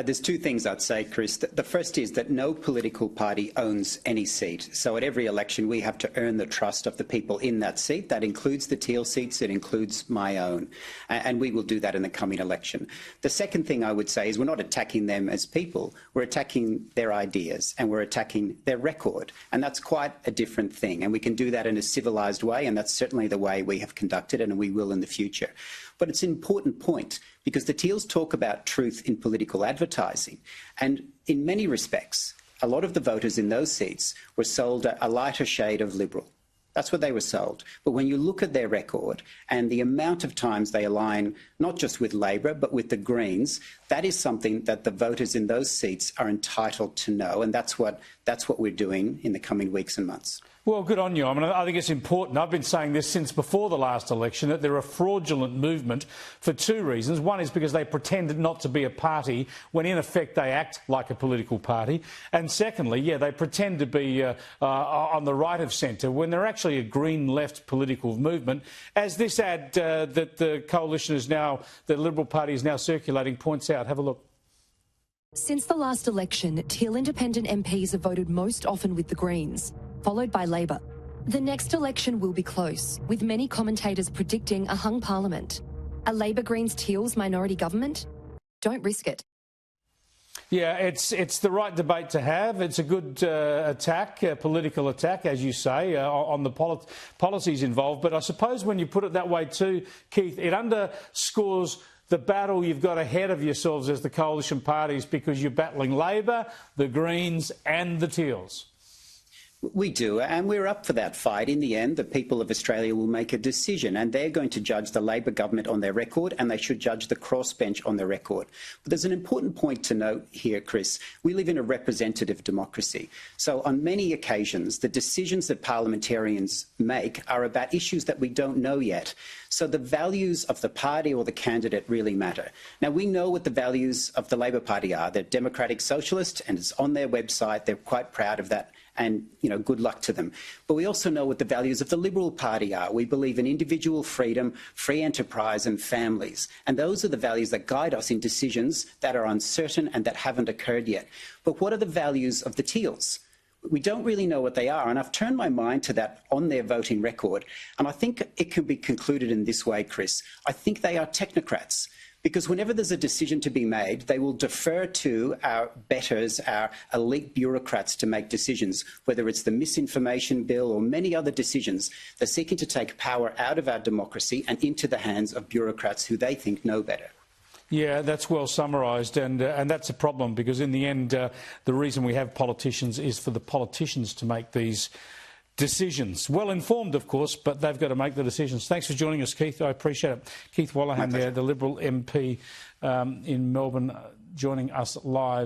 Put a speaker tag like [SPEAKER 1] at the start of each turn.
[SPEAKER 1] There's two things I'd say, Chris. The first is that no political party owns any seat. So at every election, we have to earn the trust of the people in that seat. That includes the Teals seats. It includes my own. And we will do that in the coming election. The second thing I would say is we're not attacking them as people. We're attacking their ideas and we're attacking their record. And that's quite a different thing. And we can do that in a civilised way. And that's certainly the way we have conducted it and we will in the future. But it's an important point because the Teals talk about truth in political advertising. And in many respects, a lot of the voters in those seats were sold a lighter shade of Liberal. That's what they were sold. But when you look at their record and the amount of times they align not just with Labor but with the Greens, that is something that the voters in those seats are entitled to know, and that's what we're doing in the coming weeks and months.
[SPEAKER 2] Well, good on you. I mean, I think it's important. I've been saying this since before the last election, that they're a fraudulent movement for two reasons. One is because they pretended not to be a party when, in effect, they act like a political party. And secondly, yeah, they pretend to be on the right of centre when they're actually a green left political movement. As this ad that the coalition is now, the Liberal Party is now circulating, points out. Have a look.
[SPEAKER 3] Since the last election, Teal independent MPs have voted most often with the Greens, followed by Labor. The next election will be close, with many commentators predicting a hung parliament. A Labor Greens Teals minority government? Don't risk it.
[SPEAKER 2] Yeah, it's the right debate to have. It's a good attack, political attack, as you say, on the policies involved. But I suppose when you put it that way too, Keith, it underscores the battle you've got ahead of yourselves as the coalition parties because you're battling Labor, the Greens and the Teals.
[SPEAKER 1] We do, and we're up for that fight. In the end, the people of Australia will make a decision, and they're going to judge the Labor government on their record, and they should judge the crossbench on their record. But there's an important point to note here, Chris. We live in a representative democracy. So on many occasions, the decisions that parliamentarians make are about issues that we don't know yet. So the values of the party or the candidate really matter. Now, we know what the values of the Labor Party are. They're democratic socialist, and it's on their website. They're quite proud of that. And, you know, good luck to them. But we also know what the values of the Liberal Party are. We believe in individual freedom, free enterprise and families. And those are the values that guide us in decisions that are uncertain and that haven't occurred yet. But what are the values of the Teals? We don't really know what they are, and I've turned my mind to that on their voting record. And I think it can be concluded in this way, Chris. I think they are technocrats. Because whenever there's a decision to be made, they will defer to our betters, our elite bureaucrats to make decisions, whether it's the misinformation bill or many other decisions. They're seeking to take power out of our democracy and into the hands of bureaucrats who they think know better.
[SPEAKER 2] Yeah, that's well summarised, and that's a problem because in the end, the reason we have politicians is for the politicians to make these decisions. Well informed, of course, but they've got to make the decisions. Thanks for joining us, Keith. I appreciate it. Keith Wallachan there, the Liberal MP in Melbourne, joining us live.